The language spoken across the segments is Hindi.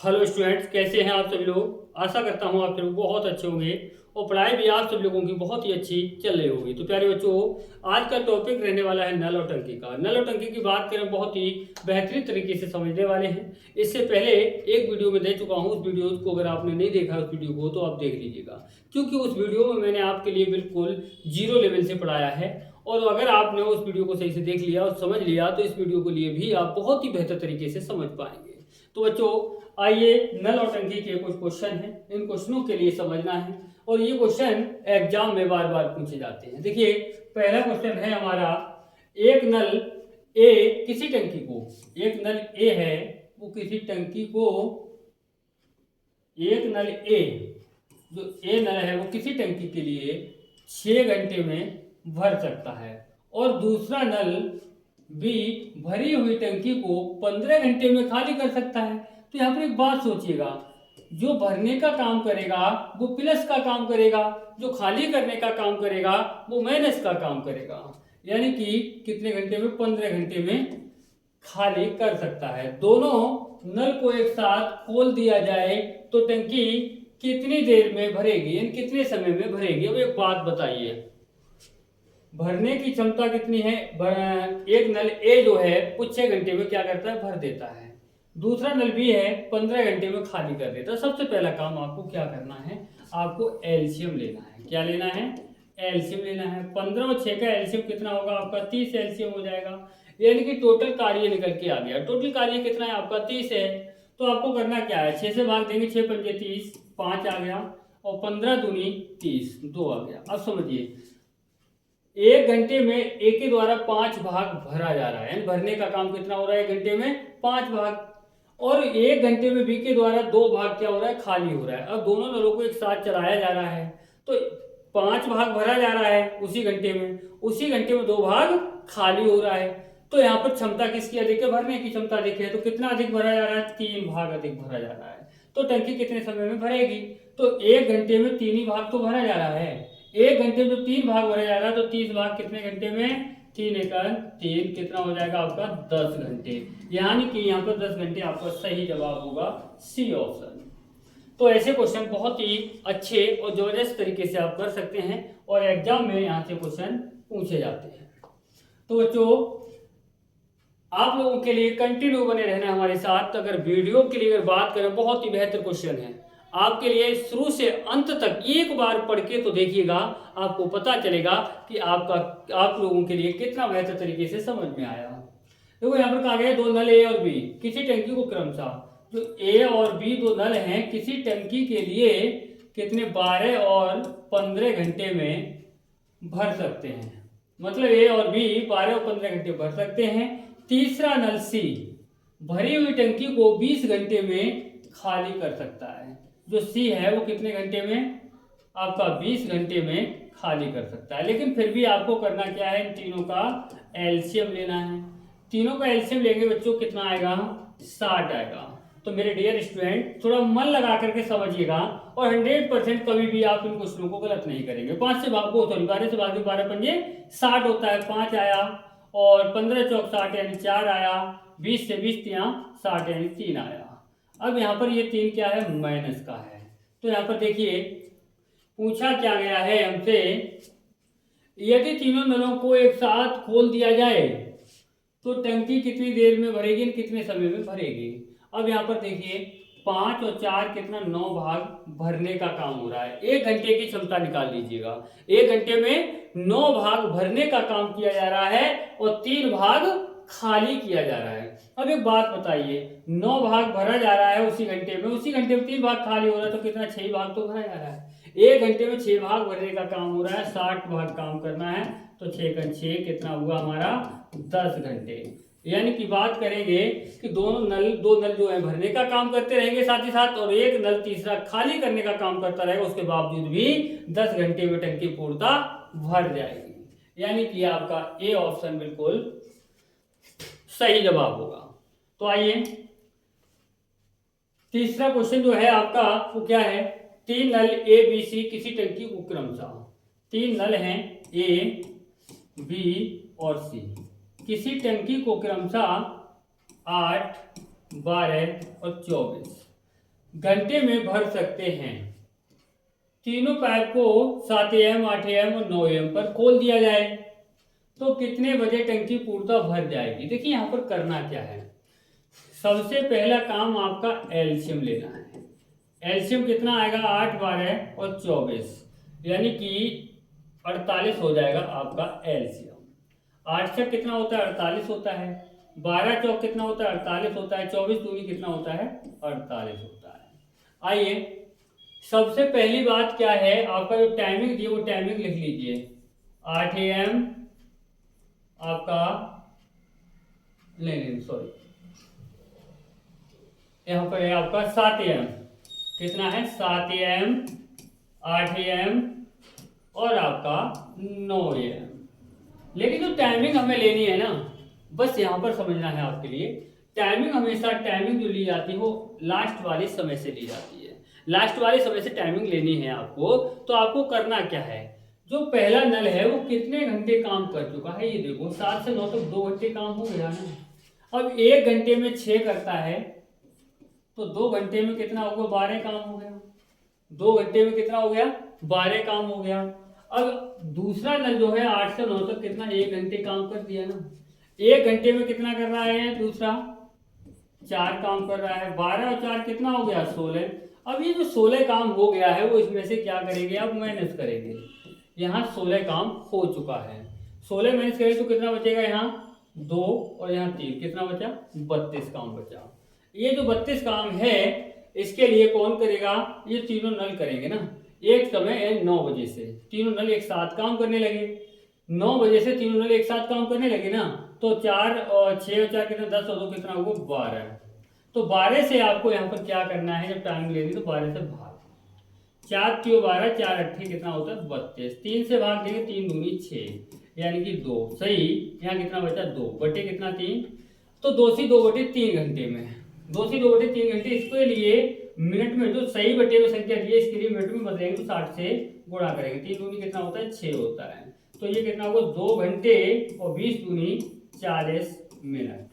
हेलो स्टूडेंट्स, कैसे हैं आप सभी लोग। आशा करता हूं आप लोग बहुत अच्छे होंगे और पढ़ाई भी आप सभी लोगों की बहुत ही अच्छी चल रही होगी। तो प्यारे बच्चों, आज का टॉपिक रहने वाला है नल और टंकी का। नल और टंकी की बात करें बहुत ही बेहतरीन तरीके से समझने वाले हैं। इससे पहले एक वीडियो में दे चुका हूं, उस वीडियो को अगर आपने नहीं देखा उस वीडियो को तो आप देख लीजिएगा, क्योंकि उस वीडियो में मैंने आपके लिए बिल्कुल जीरो लेवल से पढ़ाया है। और अगर आपने उस वीडियो को सही से देख लिया और समझ लिया तो इस वीडियो के लिए भी आप बहुत ही बेहतर तरीके से समझ पाएंगे। तो बच्चों, आइए, नल और टंकी के कुछ क्वेश्चन हैं, इन क्वेश्चनों के लिए समझना है और ये क्वेश्चन एग्जाम में बार बार पूछे जाते हैं। देखिए, पहला क्वेश्चन है हमारा, एक नल ए किसी टंकी को, एक नल ए है वो किसी टंकी को, एक नल ए, जो ए नल है वो किसी टंकी के लिए 6 घंटे में भर सकता है और दूसरा नल बी भरी हुई टंकी को 15 घंटे में खाली कर सकता है। तो यहाँ पर एक बात सोचिएगा, जो भरने का काम करेगा वो प्लस का काम करेगा, जो खाली करने का काम करेगा वो माइनस का काम करेगा। यानी कि कितने घंटे में? 15 घंटे में खाली कर सकता है। दोनों नल को एक साथ खोल दिया जाए तो टंकी कितनी देर में भरेगी, यानी कितने समय में भरेगी। अब एक बात बताइए, भरने की क्षमता कितनी है? एक नल ए जो है वो 6 घंटे में क्या करता है? भर देता है। दूसरा नल बी है 15 घंटे में खाली कर देता है। सबसे पहला काम आपको क्या करना है? आपको एलसीएम लेना है। क्या लेना है? एलसीएम लेना है। 15 और 6 का एलसीएम कितना होगा आपका? 30 एलसीएम हो जाएगा। यानी कि टोटल कार्य निकल के आ गया। टोटल कार्य कितना है आपका? 30 है। तो आपको करना क्या है? 6 से भाग देंगे, 6 पंजे 30, 5 आ गया और 15 दूनी 30, 2 आ गया। अब समझिए, 1 घंटे में ए के द्वारा 5 भाग भरा जा रहा है। भरने का काम कितना हो रहा है? 1 घंटे में 5 भाग। और 1 घंटे में बी के द्वारा 2 भाग क्या हो रहा है? खाली हो रहा है। अब दोनों नलों को एक साथ चलाया जा रहा है तो 5 भाग भरा जा रहा है उसी घंटे में, उसी घंटे में 2 भाग खाली हो रहा है। तो यहाँ पर क्षमता किसकी अधिक है? भरने की क्षमता अधिक है। तो कितना अधिक भरा जा रहा है? 3 भाग अधिक भरा जा रहा है। तो टंकी कितने समय में भरेगी? तो 1 घंटे में 3 ही भाग तो भरा जा रहा है। 1 घंटे में जो 3 भाग भरा जा रहा है तो 30 भाग कितने घंटे में? 3 एकड़ 3, कितना हो जाएगा आपका? 10 घंटे। यानी कि यहाँ पर 10 घंटे आपका सही जवाब होगा सी ऑप्शन। तो ऐसे क्वेश्चन बहुत ही अच्छे और जबरदस्त तरीके से आप कर सकते हैं और एग्जाम में यहाँ से क्वेश्चन पूछे जाते हैं। तो बच्चों, आप लोगों के लिए कंटिन्यू बने रहना हमारे साथ। अगर वीडियो के लिए अगर बात करें, बहुत ही बेहतर क्वेश्चन है आपके लिए। शुरू से अंत तक एक बार पढ़ के तो देखिएगा, आपको पता चलेगा कि आप लोगों के लिए कितना बेहतर तरीके से समझ में आया। देखो, यहाँ पर कहा गया 2 नल ए और बी किसी टंकी को क्रमशः, जो ए और बी 2 नल हैं किसी टंकी के लिए कितने? 12 और 15 घंटे में भर सकते हैं। मतलब ए और बी 12 और 15 घंटे भर सकते हैं। तीसरा नल सी भरी हुई टंकी को 20 घंटे में खाली कर सकता है। जो सी है वो कितने घंटे में? आपका 20 घंटे में खाली कर सकता है। लेकिन फिर भी आपको करना क्या है? इन तीनों का एलसीएम लेना है। तीनों का एलसीएम लेंगे बच्चों, कितना आएगा? 60 आएगा। तो मेरे डियर स्टूडेंट, थोड़ा मन लगा करके समझिएगा और 100% कभी भी आप इन क्वेश्चनों को गलत नहीं करेंगे। 5 से भागो, सॉरी 12 से भागो, 12 पंजे 60 होता है, 5 आया और 15 चौक 60 यानी 4 आया, 20 से 20 तिया 60 यानी 3 आया। अब यहाँ पर ये 3 क्या है? माइनस का है। तो यहाँ पर देखिए, पूछा क्या गया है हमसे, यदि तीनों नलों को एक साथ खोल दिया जाए तो टंकी कितनी देर में भरेगी, कितने समय में भरेगी। अब यहाँ पर देखिए, 5 और 4 कितना? 9 भाग भरने का काम हो रहा है। 1 घंटे की क्षमता निकाल लीजिएगा। 1 घंटे में 9 भाग भरने का काम किया जा रहा है और 3 भाग खाली किया जा रहा है। अब एक बात बताइए, 9 भाग भरा जा रहा है उसी घंटे में, उसी घंटे में 3 भाग खाली हो रहा है, तो कितना? 6 भाग तो भरा जा रहा है। 1 घंटे में 6 भाग भरने का काम हो रहा है, 60 भाग काम करना है, तो 6 का 6 कितना हुआ हमारा? 10 घंटे। यानी कि बात करेंगे कि दो नल जो है भरने का काम करते रहेंगे साथ ही साथ, और एक नल तीसरा खाली करने का काम करता रहेगा। उसके बावजूद भी 10 घंटे में टंकी पूर्णता भर जाएगी। यानी कि आपका ए ऑप्शन बिल्कुल सही जवाब होगा। तो आइए, तीसरा क्वेश्चन जो है आपका वो क्या है? 3 नल ए बी सी किसी टंकी को क्रमशः, 3 नल हैं ए बी और सी, किसी टंकी को क्रमशः 8, 12 और 24 घंटे में भर सकते हैं। तीनों पाइप को 7 AM, 8 AM और 9 AM पर खोल दिया जाए तो कितने बजे टंकी पूर्णतः भर जाएगी। देखिए यहाँ पर करना क्या है, सबसे पहला काम आपका एलसीएम लेना है। एलसीएम कितना आएगा, 8, 12 और 24, यानी कि 48 हो जाएगा आपका एलसीएम। 8 से कितना होता है, 48 होता है। 12 चौक कितना होता है, 48 होता है। 24 दूनी कितना होता है, 48 होता है। आइए सबसे पहली बात क्या है, आपका जो टाइमिंग दिए वो टाइमिंग लिख लीजिए। 8 AM आपका नहीं सॉरी, यहाँ पर है आपका 7 AM। कितना है, 7 AM, 8 AM और आपका 9 AM। लेकिन जो टाइमिंग हमें लेनी है ना, बस यहाँ पर समझना है आपके लिए, टाइमिंग हमेशा टाइमिंग जो ली जाती है वो लास्ट वाले समय से ली जाती है। लास्ट वाले समय से टाइमिंग लेनी है आपको। तो आपको करना क्या है, जो पहला नल है वो कितने घंटे काम कर चुका है, ये देखो 7 से 9 तक 2 घंटे काम हो गया ना। अब 1 घंटे में 6 करता है तो 2 घंटे में कितना होगा, 12 काम हो गया। 2 घंटे में कितना हो गया, 12 काम हो गया। अब दूसरा नल जो है 8 से 9 तक कितना, 1 घंटे काम कर दिया ना। 1 घंटे में कितना कर रहा है दूसरा, 4 काम कर रहा है। 12 और 4 कितना हो गया, 16। अब ये जो 16 काम हो गया है वो इसमें से क्या करेंगे, अब माइनस करेंगे। यहाँ 16 काम हो चुका है, 16 माइनस करें तो कितना बचेगा, यहाँ 2 और यहाँ 3, कितना बचा, 32 काम बचा। ये जो 32 काम है इसके लिए कौन करेगा, ये तीनों नल करेंगे ना। एक समय 9 बजे से तीनों नल एक साथ काम करने लगे। 9 बजे से तीनों नल एक साथ काम करने लगे ना, तो 4 और 6 और 4 कितना, 10 और 2 कितना होगा, 12। तो 12 से आपको यहाँ पर क्या करना है, जब टाइम लेंगे तो 12 से भाग, 4 क्यों 12, 4 8 कितना होता है, 32। 3 से भाग देंगे, 3 दूनी 6, यानी कि 2। सही, यहाँ कितना बचा, 2 बटे कितना, 3। तो 2 से 2 बटे 3 घंटे में, 2 से 2 बटे 3 घंटे। इसके लिए मिनट में जो सही बटे में संख्या दी है इसके लिए मिनट में बदलेंगे तो 60 से गुणा करेंगे। 3 दूनी कितना होता है, 6 होता है। तो ये कितना होगा, 2 घंटे और 20 दूनी 40 मिनट।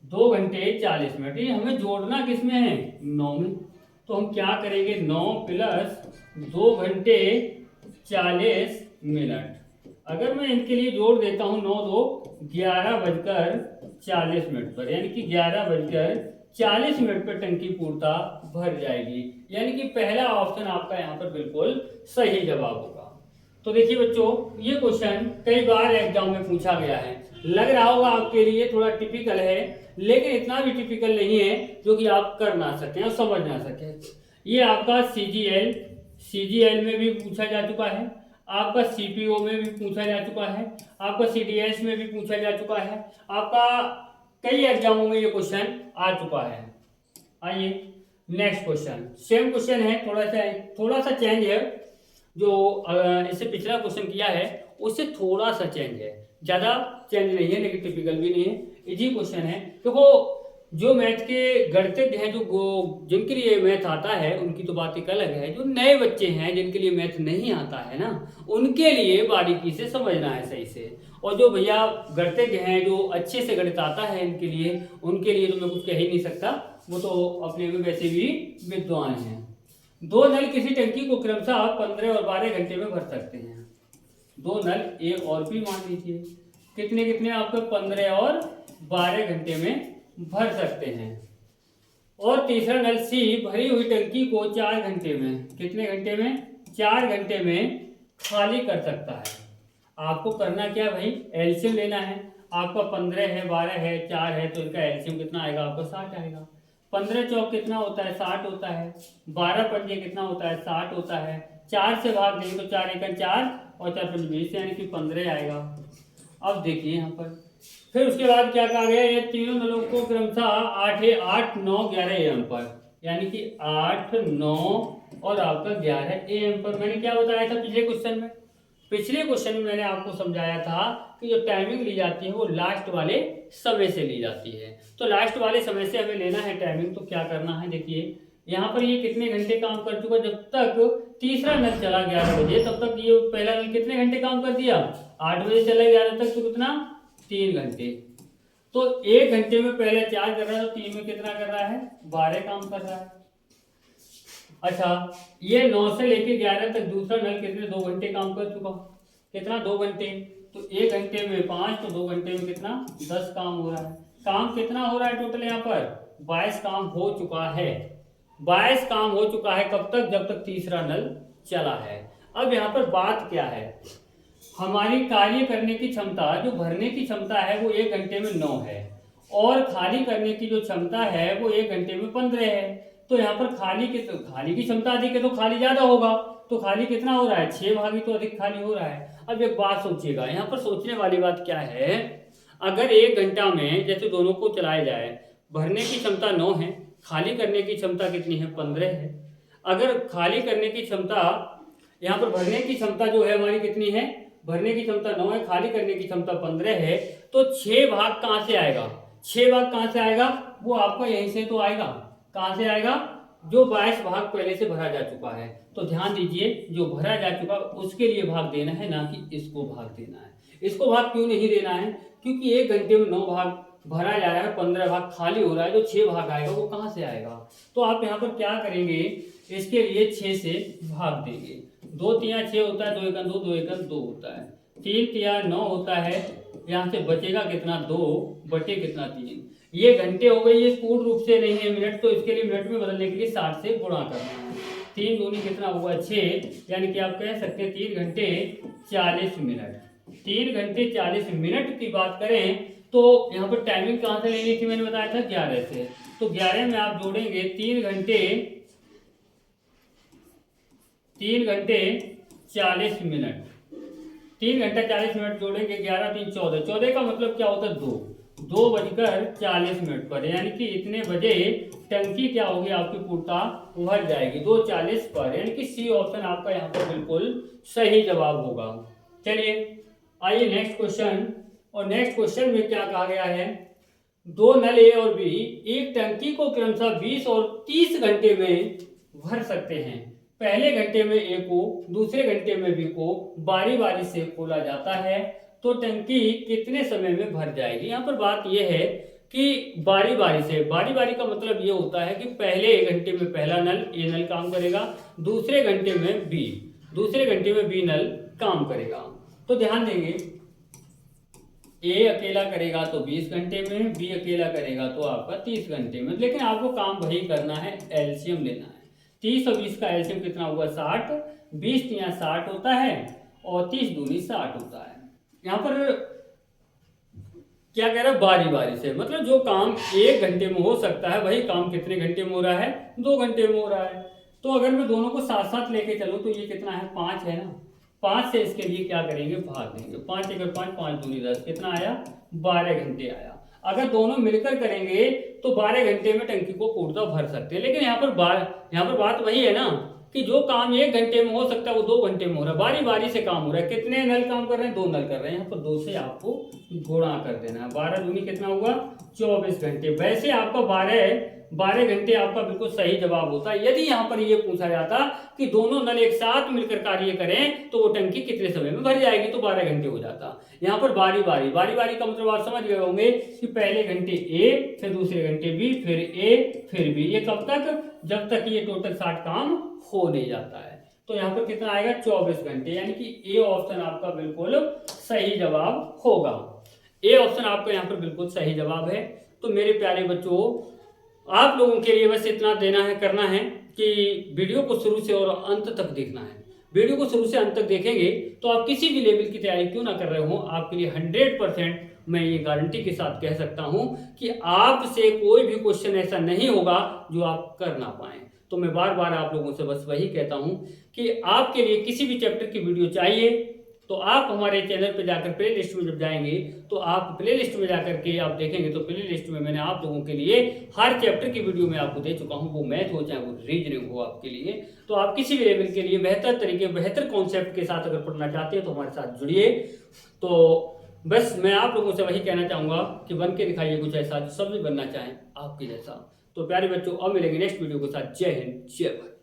2 घंटे 40 मिनट। ये हमें जोड़ना किसमें है, 9 में। तो हम क्या करेंगे, 9 प्लस 2 घंटे 40 मिनट। अगर मैं इनके लिए जोड़ देता हूँ 9 2 11:40 पर, यानी कि 11:40 पर टंकी पूर्णतः भर जाएगी। यानी कि पहला ऑप्शन आपका यहाँ पर बिल्कुल सही जवाब होगा। तो देखिए बच्चों, ये क्वेश्चन कई बार एग्जाम में पूछा गया है। लग रहा होगा आपके लिए थोड़ा टिपिकल है, लेकिन इतना भी टिपिकल नहीं है जो कि आप कर ना सकें और समझ ना सकें। ये आपका सीजीएल में भी पूछा जा चुका है, आपका सीपीओ में भी पूछा जा चुका है, आपका सीडीएस में भी पूछा जा चुका है, आपका कई एग्जामों में ये क्वेश्चन आ चुका है। आइए नेक्स्ट क्वेश्चन, सेम क्वेश्चन है, थोड़ा सा चेंज है। जो इससे पिछला क्वेश्चन किया है उससे थोड़ा सा चेंज है, ज़्यादा चेंज नहीं है लेकिन टिपिकल भी नहीं है, इजी क्वेश्चन है। देखो जो मैथ के गणितज्ञ हैं, जो जिनके लिए मैथ आता है उनकी तो बात एक अलग है। जो नए बच्चे हैं जिनके लिए मैथ नहीं आता है ना, उनके लिए बारीकी से समझना है सही से। और जो भैया गणितज्ञ हैं, जो अच्छे से गणित आता है उनके लिए तो मैं कुछ कह ही नहीं सकता, वो तो अपने में वैसे भी विद्वान हैं। 2 नल किसी टंकी को क्रमशः 15 और 12 घंटे में भर सकते हैं। 2 नल ए और बी मान लीजिए, कितने कितने आपको 15 और 12 घंटे में भर सकते हैं। और तीसरा नल सी भरी हुई टंकी को 4 घंटे में, कितने घंटे में, 4 घंटे में खाली कर सकता है। आपको करना क्या भाई, एलसीएम लेना है। आपका 15 है, 12 है, 4 है, तो इनका एलसीएम कितना आएगा, आपका 60 आएगा। 15 चौक कितना होता है, 60 होता है। 12 पंजे कितना होता है, 60 होता है। 4 से भाग देंगे तो 4 एकड़ 4 और 4 पंजे 20, यानी कि 15 आएगा। अब देखिए यहाँ पर फिर उसके बाद क्या कहा गया, ये तीनों नलों को क्रमशः 8, 9, 11 AM पर, यानी कि 8, 9 और आपका 11 AM पर। मैंने क्या बताया था पिछले क्वेश्चन में, मैंने आपको समझाया था कि जो टाइमिंग ली जाती है वो लास्ट वाले समय से ली जाती है। तो लास्ट वाले समय से हमें लेना है टाइमिंग, तो क्या करना है, देखिए यहाँ पर ये कितने घंटे काम कर चुका, जब तक तीसरा नल चला 11 बजे तब तक ये पहला नल कितने घंटे काम कर दिया, 8 बजे चला 11 तक, तो कितना 3 घंटे। तो 1 घंटे में पहले 4 कर रहा है तो 3 में कितना कर रहा है, 12 काम कर रहा है। अच्छा, ये 9 से लेके 11 तक दूसरा नल कितने 2 घंटे काम कर चुका, कितना 2 घंटे, तो 1 घंटे में 5, तो 2 घंटे में कितना 10 काम हो रहा है। काम कितना हो रहा है टोटल यहाँ पर 22 काम हो चुका है। 22 काम हो चुका है कब तक, जब तक तीसरा नल चला है। अब यहाँ पर बात क्या है, हमारी कार्य करने की क्षमता, जो भरने की क्षमता है वो 1 घंटे में 9 है, और खाली करने की जो क्षमता है वो 1 घंटे में 15 है। तो यहाँ पर खाली की क्षमता अधिक है तो खाली ज्यादा होगा, तो खाली कितना हो रहा है 6 भागी तो अधिक खाली हो रहा है। अब एक बात सोचिएगा, यहाँ पर सोचने वाली बात क्या है, अगर 1 घंटा में जैसे दोनों को चलाया जाए, भरने की क्षमता 9 है, खाली करने की क्षमता कितनी है 15 है। अगर खाली करने की क्षमता, यहाँ पर भरने की क्षमता जो है हमारी कितनी है, भरने की क्षमता 9 है, खाली करने की क्षमता 15 है, तो 6 भाग कहाँ से आएगा, 6 भाग कहाँ से आएगा, वो आपका यहीं से तो आएगा, कहाँ से आएगा, जो 22 भाग पहले से भरा जा चुका है। तो ध्यान दीजिए, जो भरा जा चुका उसके लिए भाग देना है, ना कि इसको भाग देना है। इसको भाग क्यों नहीं देना है, क्योंकि 1 घंटे में 9 भाग भरा जा रहा है, 15 भाग खाली हो रहा है, जो 6 भाग आएगा वो कहाँ से आएगा। तो आप यहाँ पर क्या करेंगे, इसके लिए 6 से भाग देंगे। 2 तिया 6 होता है, 2 एकम 2, 2 एकम 2 होता है, 3 तिया 9 होता है, यहाँ से बचेगा कितना 2 बटे कितना 3। ये घंटे हो गए, ये पूर्ण रूप से नहीं है मिनट, तो इसके लिए मिनट में बदलने के लिए 60 से गुणा करना है। 3 दूनी कितना हुआ 6, यानी कि आप कह सकते हैं 3 घंटे 40 मिनट। 3 घंटे 40 मिनट की बात करें तो यहाँ पर टाइमिंग कहाँ से लेनी थी, मैंने बताया था 11 से, तो 11 में आप जोड़ेंगे 3 घंटे 40 मिनट, 3 घंटा 40 मिनट जोड़ेंगे, 11 3 14, 14 का मतलब क्या होता है 2 बजकर 40 मिनट पर, यानी कि इतने बजे टंकी क्या होगी आपकी पूर्णता भर जाएगी 2:40 पर, यानी कि सी ऑप्शन आपका यहाँ पर बिल्कुल सही जवाब होगा। चलिए आइए नेक्स्ट क्वेश्चन, और नेक्स्ट क्वेश्चन में क्या कहा गया है, 2 नल ए और बी एक टंकी को क्रमशः 20 और 30 घंटे में भर सकते हैं। पहले घंटे में ए को, दूसरे घंटे में बी को बारी बारी से खोला जाता है, तो टंकी कितने समय में भर जाएगी। यहाँ पर बात यह है कि बारी बारी से, बारी बारी का मतलब ये होता है कि पहले 1 घंटे में पहला नल ए नल काम करेगा, दूसरे घंटे में बी नल काम करेगा। तो ध्यान देंगे, ए अकेला करेगा तो 20 घंटे में, बी अकेला करेगा तो आपका 30 घंटे में, लेकिन आपको काम वही करना है, एलसीएम लेना है। 30 और 20 का एलसीएम कितना हुआ 60, 20 तिया 60 होता है और 30 दूनी 60 होता है। यहाँ पर क्या कह रहा है, बारी बारी से, मतलब जो काम 1 घंटे में हो सकता है वही काम कितने घंटे में हो रहा है, 2 घंटे में हो रहा है। तो अगर मैं दोनों को साथ साथ लेके चलूँ तो ये कितना है 5 है ना, 5 से इसके लिए क्या करेंगे भाग देंगे, 5 एकड़ 5, 5 दूनी 10, कितना आया 12 घंटे आया। अगर दोनों मिलकर करेंगे तो 12 घंटे में टंकी को पूर्णतः भर सकते हैं। लेकिन यहाँ पर बात वही है ना कि जो काम 1 घंटे में हो सकता है वो 2 घंटे में हो रहा है, बारी बारी से काम हो रहा है। कितने नल काम कर रहे हैं, 2 नल कर रहे हैं, यहाँ पर 2 से आपको गुणा कर देना है। 12 दूनी कितना हुआ 24 घंटे। वैसे आपका 12 घंटे आपका बिल्कुल सही जवाब होता है। यदि यहाँ पर ये पूछा जाता कि दोनों नल एक साथ मिलकर कार्य करें तो वो टंकी कितने समय में भर जाएगी, तो 12 घंटे हो जाता। यहाँ पर बारी बारी का मतलब आप समझ गए होंगे कि पहले घंटे ए, फिर दूसरे घंटे बी, फिर ए, फिर बी। ये कब तक, जब तक ये टोटल 60 काम हो नहीं जाता है। तो यहाँ पर कितना आएगा 24 घंटे, यानी कि ए ऑप्शन आपका बिल्कुल सही जवाब होगा। ए ऑप्शन आपका यहाँ पर बिल्कुल सही जवाब है। तो मेरे प्यारे बच्चों, आप लोगों के लिए बस इतना देना है, करना है कि वीडियो को शुरू से और अंत तक देखना है। वीडियो को शुरू से अंत तक देखेंगे तो आप किसी भी लेवल की तैयारी क्यों ना कर रहे हो, आपके लिए 100% मैं ये गारंटी के साथ कह सकता हूं कि आपसे कोई भी क्वेश्चन ऐसा नहीं होगा जो आप कर ना पाए। तो मैं बार बार आप लोगों से बस वही कहता हूं कि आपके लिए किसी भी चैप्टर की वीडियो चाहिए तो आप हमारे चैनल पर जाकर प्ले लिस्ट में जब जाएंगे तो आप प्ले लिस्ट में जाकर के आप देखेंगे तो प्ले लिस्ट में मैंने आप लोगों के लिए हर चैप्टर की वीडियो में आपको दे चुका हूं, वो मैथ हो चाहे वो रीजनिंग हो आपके लिए। तो आप किसी भी लेवल के लिए बेहतर तरीके, बेहतर कॉन्सेप्ट के साथ अगर पढ़ना चाहते हैं तो हमारे साथ जुड़िए। तो बस मैं आप लोगों से वही कहना चाहूँगा कि बन के दिखाइए कुछ ऐसा जो सब भी बनना चाहें आपके जैसा। तो प्यारे बच्चों, अब मिलेंगे नेक्स्ट वीडियो के साथ। जय हिंद, जय भारत।